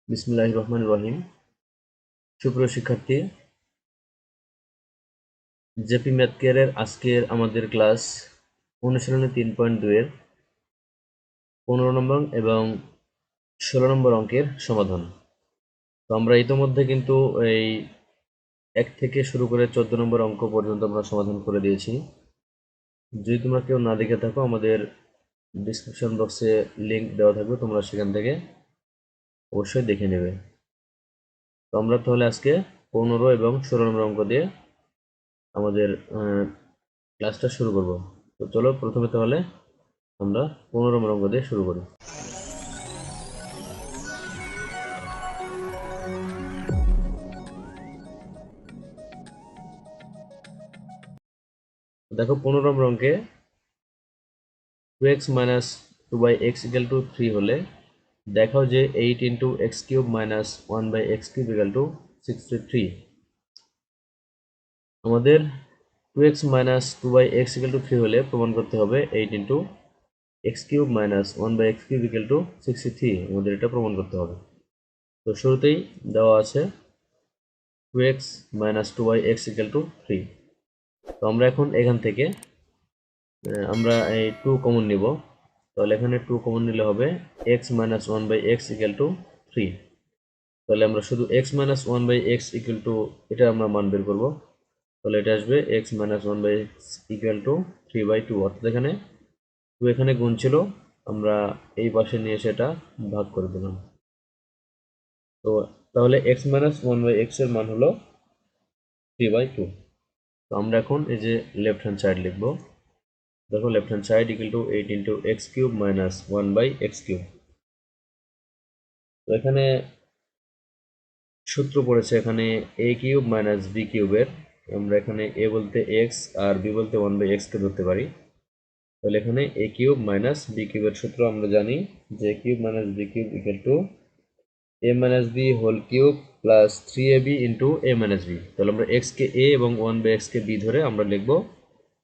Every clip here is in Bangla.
বিসমিল্লাহির রহমানির রহিম। সুপ্রিয় শিক্ষার্থী, জেপি ম্যাথ কেয়ারের আজকের আমাদের ক্লাস অনুশীলনী 3.2 এর 15 নম্বর এবং 16 নম্বর অঙ্কের সমাধান। তো আমরা ইতোমধ্যে কিন্তু এই 1 থেকে শুরু করে 14 নম্বর অঙ্ক পর্যন্ত আমরা সমাধান করে দিয়েছি। যদি তোমরা কেউ না দেখে থাকো, আমাদের ডিসক্রিপশন বক্সে লিংক দেওয়া থাকবে, তোমরা সেখান থেকে অবশ্যই দেখে নেবে। তো আমরা তাহলে আজকে 15 এবং 16 নম্বর অঙ্ক দিয়ে আমাদের ক্লাসটা শুরু করব। তো চলো প্রথমে তাহলে আমরা 15 নম্বর অঙ্ক দিয়ে শুরু করি। দেখো 15 নম্বর অঙ্কে 2x minus 2/x equal to 3 হলে দেখাও যে 8 into x cube minus 1/x cube equal to 63। আমাদের 2x minus 2/x equal to 3 হলে প্রমাণ করতে হবে 8 into x cube minus 1/x cube equal to 63। আমাদের এটা প্রমাণ করতে হবে। তো শুরুতেই দেওয়া আছে 2x minus 2/x equal to 3। তো আমরা এখন এখান থেকে আমরা এই 2 কমন নিব। তাহলে এখানে 2 কমন নিলে হবে x minus 1/x equal to 3। তাহলে আমরা শুধু x minus 1/x equal to এটা আমরা মান বের করব। তাহলে এটা আসবে x minus 1/x equal to 3/2। অর্থাৎ এখানে 2 এখানে গুণ ছিল, আমরা এই পাশে নিয়ে সেটা ভাগ করে দিলাম। তো তাহলে x minus 1/x এর মান হলো 3/2। তো আমরা এখন এই যে লেফট হ্যান্ড সাইড লিখব। দেখো left hand side equal to 8 into x cube minus 1/x cube। তো এখানে সূত্র পড়েছে এখানে a কিউব মাইনাস b কিউবের। আমরা এখানে a বলতে x আর b বলতে 1/x কে ধরতে পারি। তাহলে এখানে a কিউব মাইনাস b কিউবের সূত্র আমরা জানি যে a cube minus b cube equal to a minus b whole cube plus 3ab into a minus b। তাহলে আমরা x কে a এবং 1/x কে b ধরে আমরা লিখব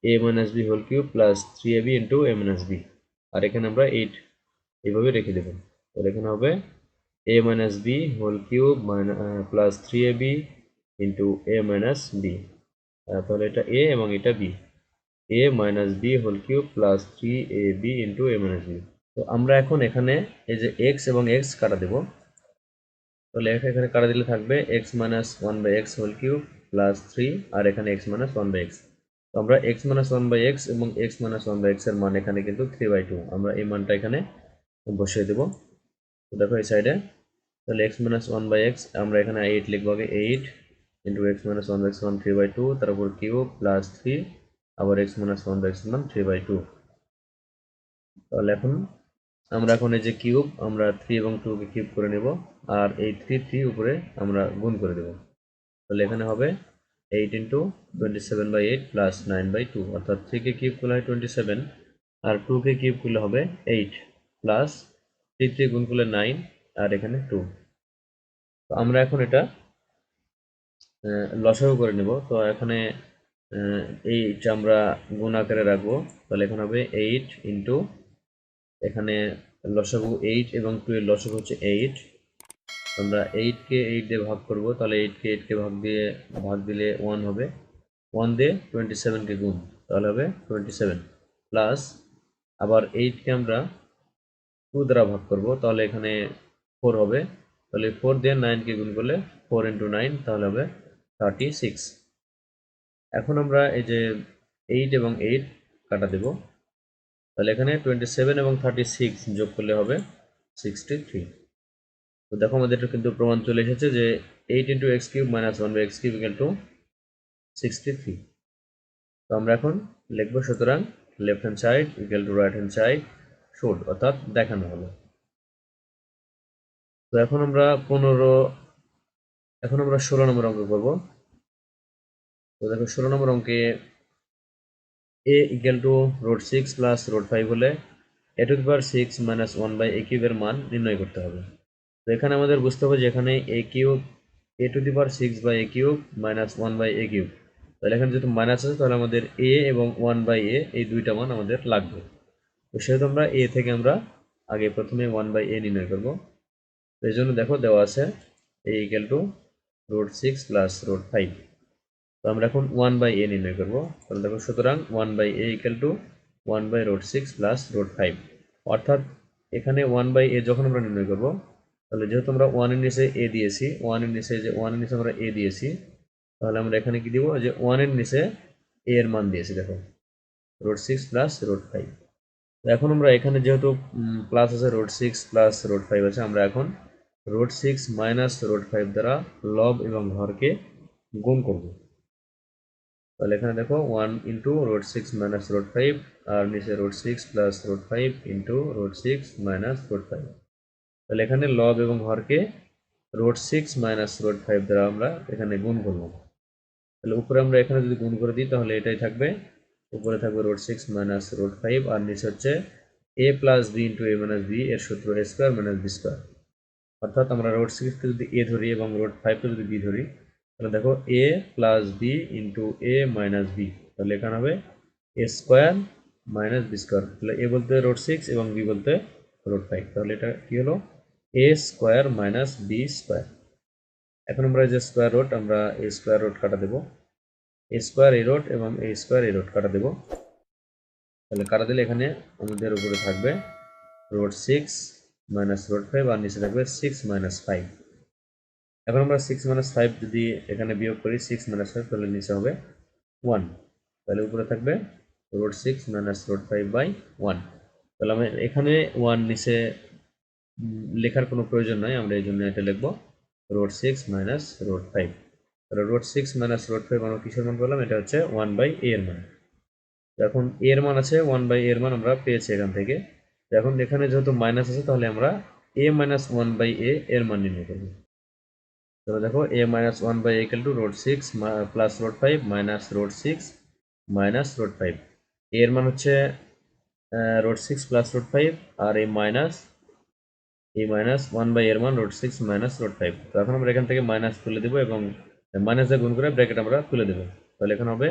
a minus b whole cube plus 3ab into a minus b। আর এখানে আমরা 8 এইভাবে রেখে দেব। তাহলে এখানে হবে a minus b whole cube plus 3ab into a minus b। তাহলে এটা a এবং এটা b, a minus b whole cube plus 3ab into a minus b। তো আমরা এখন এখানে এই যে x এবং x কাটা দেব। তাহলে এখানে কাটা দিলে থাকবে x minus 1/x whole cube plus 3 আর এখানে x minus 1/x। তো আমরা x minus 1/x এবং x minus 1/x এর মান এখানে কিন্তু 3/2, আমরা এই মানটা এখানে বসিয়ে দেব। তো দেখো এই সাইডে তাহলে x minus 1/x আমরা এখানে 8 লিখবো আগে, 8 into x minus 1/x মান 3/2, তার উপর কিউব প্লাস 3 আবার x minus 1/x মান 3/2। তাহলে আমরা এখন এই যে কিউব, আমরা 3 এবং 2 কে কিউব করে নেব আর এই 3 উপরে আমরা গুণ করে দেব। তাহলে এখানে হবে 8 into 27/8 plus 9/2, অর্থাৎ 3 কে কিউব করলে হয় 27 আর 2 কে কিউব করলে হবে 8 প্লাস 3 গুণ করলে 9 আর এখানে 2। তো আমরা এখন এটা লসাগু করে নেব। তো এখানে এইটা আমরা গুণ আকারে রাখবো। তাহলে এখন হবে 8 ইন্টু এখানে লসাগু 8 এবং 2 এর লসাগু হচ্ছে 8। আমরা 8 কে 8 দিয়ে ভাগ করব। তাহলে 8 কে 8 কে ভাগ দিলে 1 হবে। 1 দিয়ে 27 কে গুণ, তাহলে হবে 27 প্লাস আবার 8 কে আমরা 2 দ্বারা ভাগ করব। তাহলে এখানে 4 হবে। তাহলে 4 দিয়ে 9 কে গুণ করলে 4 into 9 তাহলে হবে 36। এখন আমরা এই যে 8 এবং 8 কাটা দেব। তাহলে এখানে 27 এবং 36 যোগ করলে হবে 63। তো দেখো আমাদের কিন্তু প্রমাণ চলে এসেছে যে 8 into x cube minus 1/x cube equal to 63। তো আমরা এখন লিখব, সুতরাং left hand side equal to right hand side showed, অর্থাৎ দেখানো হলো। তো এখন আমরা 16 নম্বর অঙ্ক করব। তো দেখো 16 নম্বর অঙ্কে a equal to √6 plus √5 হলে a to the power 6 minus 1/a cube এর মান নির্ণয় করতে হবে। তো এখানে আমাদের বুঝতে হবে যে এখানে a cube a to the power 6/a cube minus 1/a cube। তাহলে এখানে যেহেতু মাইনাস আছে তাহলে আমাদের a এবং 1/a এই দুইটা মান আমাদের লাগবে। তো সেহেতু আমরা a থেকে আমরা আগে প্রথমে 1/a নির্ণয় করব। এই জন্য দেখো দেওয়া আছে a ইকুয়াল টু √6 প্লাস √5। তো আমরা এখন 1/a নির্ণয় করব। তাহলে দেখো সুতরাং 1/a ইকুয়াল টু 1/√6 প্লাস √5, অর্থাৎ এখানে 1/a যখন আমরা নির্ণয় করব, তাহলে যেহেতু আমরা 1 এর নিচে a দিয়েছি, 1 এর নিচে আমরা a দিয়েছি, তাহলে আমরা এখানে কি দিব, যে 1 এর নিচে a এর মান দিয়েছি, দেখো √6 প্লাস √5। এখন আমরা এখানে যেহেতু প্লাস আছে √6 প্লাস √5 আছে, আমরা এখন √6 মাইনাস √5 দ্বারা লব এবং হরকে গুণ করব। তাহলে এখানে দেখো 1 ইন্টু √6 মাইনাস √5 আর নিচে √6 প্লাস √5 ইন্টু √6 মাইনাস √5। তাহলে এখানে লব এবং হরকে √6 মাইনাস √5 দ্বারা আমরা এখানে গুণ করব। তাহলে উপরে আমরা এখানে যদি গুণ করে দিই তাহলে এটাই থাকবে, উপরে থাকবে √6 মাইনাস √5 আর নিচে হচ্ছে a plus b into a minus b এর সূত্র a square minus b square. অর্থাৎ আমরা √6 কে যদি a ধরি এবং √5 কে যদি b ধরি, তাহলে দেখো a plus b into a minus b, তাহলে এখানে হবে a square minus b square. তাহলে a বলতে √6 এবং b বলতে √5, তাহলে এটা কি হলো a square minus b square. এখন আমরা যে স্কোয়ার রুট, আমরা a স্কোয়ার রুট কাটা দেব, a স্কোয়ার a রুট এবং a স্কোয়ার a রুট কাটা দেব। তাহলে কাটা দিলে এখানে আমাদের উপরে থাকবে √6 মাইনাস √5 আর নিচে থাকবে 6 মাইনাস 5। এখন আমরা 6 মাইনাস 5 যদি এখানে বিয়োগ করি, 6 মাইনাস 5, তাহলে নিচে হবে 1। তাহলে উপরে থাকবে √6 মাইনাস √5/1। তাহলে আমরা এখানে 1 নিচে লেখার কোনো প্রয়োজন নাই, আমরা এই জন্য এটা লিখব √6 মাইনাস √5। তাহলে √6 মাইনাস √5 আমরা কিসের মান পেলাম, এটা হচ্ছে 1/a এর মান। এখন a এর মান আছে 1/a এর মান আমরা পেয়েছি এখান থেকে। এখন এখানে যেহেতু মাইনাস আছে, তাহলে আমরা a মাইনাস 1/a এর মান নির্ণয় করব। তাহলে দেখো a minus 1/a equal to √6 plus √5 minus √6 minus √5। এর মান হচ্ছে √6 প্লাস √5 আর এই মাইনাস 1/a এর মান √6 মাইনাস √5। তো এখন আমরা এখান থেকে মাইনাস তুলে দেব এবং মাইনাস দিয়ে গুণ করে ব্র্যাকেট আমরা তুলে দেব। তাহলে এখানে হবে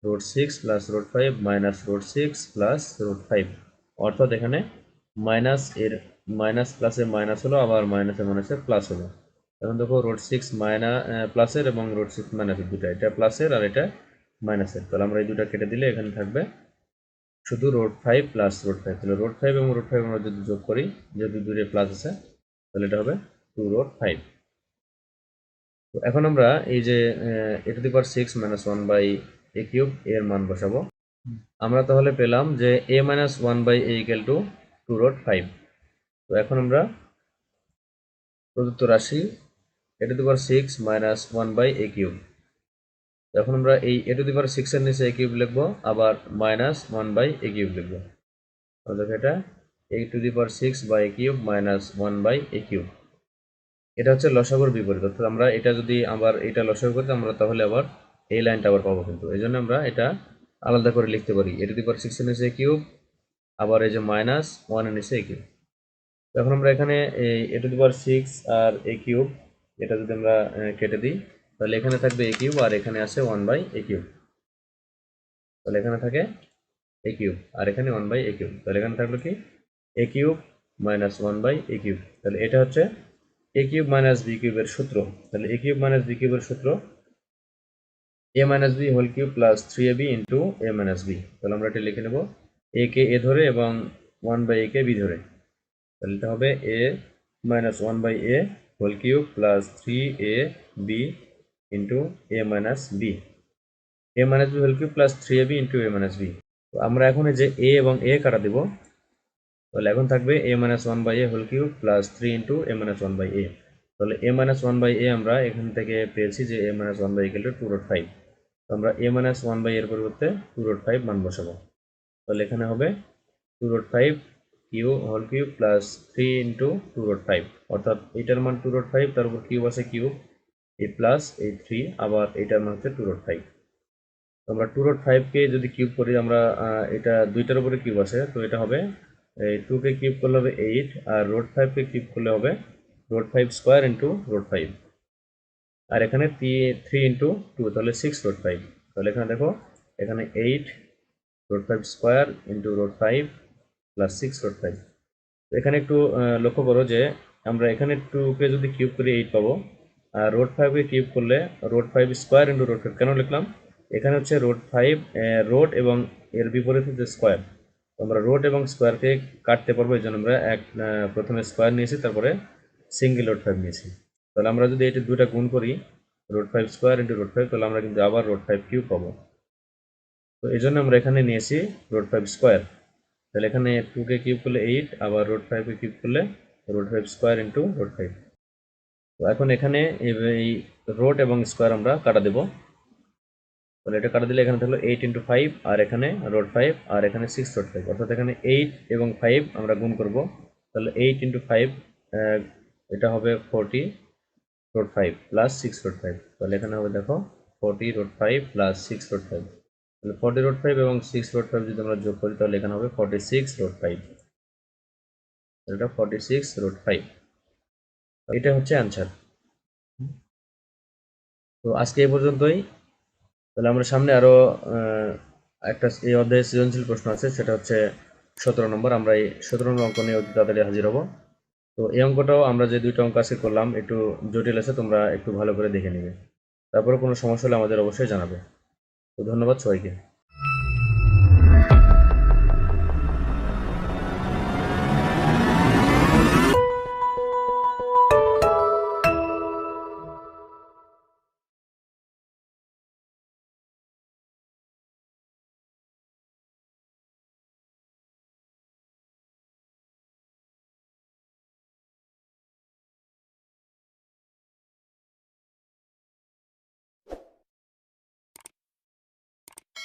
√6 প্লাস √5 মাইনাস √6 প্লাস √5, অর্থাৎ এখানে মাইনাস এর মাইনাস প্লাসে মাইনাস হলো, আবার মাইনাসে মাইনাসে প্লাস হলো। এখন দেখো √6 মাইনাস প্লাসের এবং √6 মাইনাসের দুটা, এটা প্লাসের আর এটা মাইনাসের। তাহলে আমরা এই দুটা কেটে দিলে এখানে থাকবে শুধু √5 প্লাস √5। তাহলে √5 এবং √5 আমরা যদি যোগ করি, যেহেতু দুটো প্লাস আছে, তাহলে এটা হবে 2√5। তো এখন আমরা এই যে a⁻6 মাইনাস 1/a³ এর মান বসাবো। আমরা তাহলে পেলাম যে a minus 1/a equal to 2√5। তো এখন আমরা প্রদত্ত রাশি a⁻6 মাইনাস 1/a³, এখন আমরা এই a⁻6 এর নিচে a³ লিখবো, আবার মাইনাস 1/a³ লিখবো। তাহলে এটা a⁻6/a³ মাইনাস 1/a³। এটা হচ্ছে লসাগুর বিপরীত, অর্থাৎ আমরা এটা যদি আবার এটা লসাগু করি, আমরা তাহলে আবার এই লাইনটা আবার পাবো, কিন্তু এই জন্য আমরা এটা আলাদা করে লিখতে পারি। a⁻6 এর নিচে a³, আবার এই যে মাইনাস 1 এর নিচে a³। এখন আমরা এখানে এই a⁻6 আর a³ এটা যদি আমরা কেটে দিই, তাহলে এখানে থাকবে a³ আর এখানে আছে 1/a³। তাহলে এখানে থাকে a³ আর এখানে 1/a³। তাহলে এখানে থাকলো কি a³ মাইনাস 1/a³। তাহলে এটা হচ্ছে a³ মাইনাস b³ এর সূত্র। তাহলে a³ মাইনাস b³ এর সূত্র a minus b whole cube plus 3ab into a minus b। তাহলে আমরা এটা লিখে নেব a কে a ধরে এবং 1/a কে b ধরে। তাহলে এটা হবে a minus 1/a whole cube plus 3ab into a minus b। a minus b whole cube plus 3ab into a minus b। তো আমরা এখন যে a এবং a কাটা দেব, তাহলে এখন থাকবে a minus 1/a whole cube plus 3 into a minus 1/a। তাহলে a মাইনাস 1/a আমরা এখান থেকে পেয়েছি যে a minus 1/a equal to 2√5। তো আমরা a মাইনাস 1/a এর পরিবর্তে 2√5 মান বসাবো। তাহলে এখানে হবে 2√5 কিউ হোল কিউব প্লাস 3 ইন্টু 2√5, অর্থাৎ এটার মান 2√5, তার উপর কিউব আছে কিউব, এই প্লাস এই 3, আবার এটার মান হচ্ছে 2√5। তো আমরা 2√5 কে যদি কিউব করি, আমরা এটা দুইটার উপরে কিউব আছে, তো এটা হবে এই 2 কে কিউব করলে হবে 8, আর √5 কে কিউব করলে হবে √5 স্কোয়ার ইন্টু √5, আর এখানে 3 ইন্টু 2, তাহলে 6√5। তাহলে এখানে দেখো এখানে 8 √5 স্কোয়ার ইন্টু √5 প্লাস 6√5। এখানে একটু লক্ষ্য করো যে আমরা এখানে 2 কে যদি কিউব করি 8 পাবো, আর রুট 5 কে কিউব করলে রুট 5 স্কয়ার ইনটু রুট 5 কেন লিখলাম, এখানে হচ্ছে রুট 5 রুট এবং এর বিপরীত হচ্ছে স্কয়ার। আমরা রুট এবং স্কয়ারকে কাটতে পারবো, এই জন্য আমরা প্রথমে স্কয়ার নিয়েছি, তারপরে সিঙ্গেল রুট 5 নিয়েছি। তাহলে আমরা যদি এটা দুইটা গুণ করি রুট 5 স্কয়ার ইনটু রুট 5, তাহলে আমরা কিন্তু আবার রুট 5 কিউব পাবো। তো এই জন্য আমরা এখানে নিয়েছি রুট 5 স্কয়ার। তাহলে এখানে 2 কে কিউব করলে 8, আবার রুট 5 কে কিউব করলে রুট 5 স্কয়ার ইনটু রুট 5। তো এখন এখানে এই রুট এবং স্কয়ার আমরা কাটা দেব। তাহলে এটা কাটা দিলে এখানে থাকলো 8 ইনটু 5, আর এখানে রুট 5, আর এখানে 6 রুট 5, অর্থাৎ এখানে 8 এবং 5 আমরা গুণ করব। তাহলে 8 ইনটু 5 এটা হবে 40 রুট 5 প্লাস 6 রুট 5। তাহলে এখানে হবে দেখো 40 রুট 5 প্লাস 6 রুট 5। তাহলে 40 রুট 5 এবং 6 রুট 5 যদি আমরা যোগ করি, তাহলে এখানে হবে 46 রুট 5। এটা 46 রুট 5। এটা হচ্ছে অ্যান্সার। তো আজকে এই পর্যন্তই। তাহলে আমরা সামনে আরো একটা এই অধ্যায়ে সৃজনশীল প্রশ্ন আছে, সেটা হচ্ছে 17 নম্বর। আমরা এই 17 নম্বর অঙ্ক নিয়ে অতি তাড়াতাড়ি হাজির হব। তো এই অঙ্কটাও আমরা যে দুইটা অঙ্ক আজকে করলাম একটু জটিল আছে, তোমরা একটু ভালো করে দেখে নিবে। তারপরে কোনো সমস্যা হলে আমাদের অবশ্যই জানাবে। তো ধন্যবাদ সবাইকে।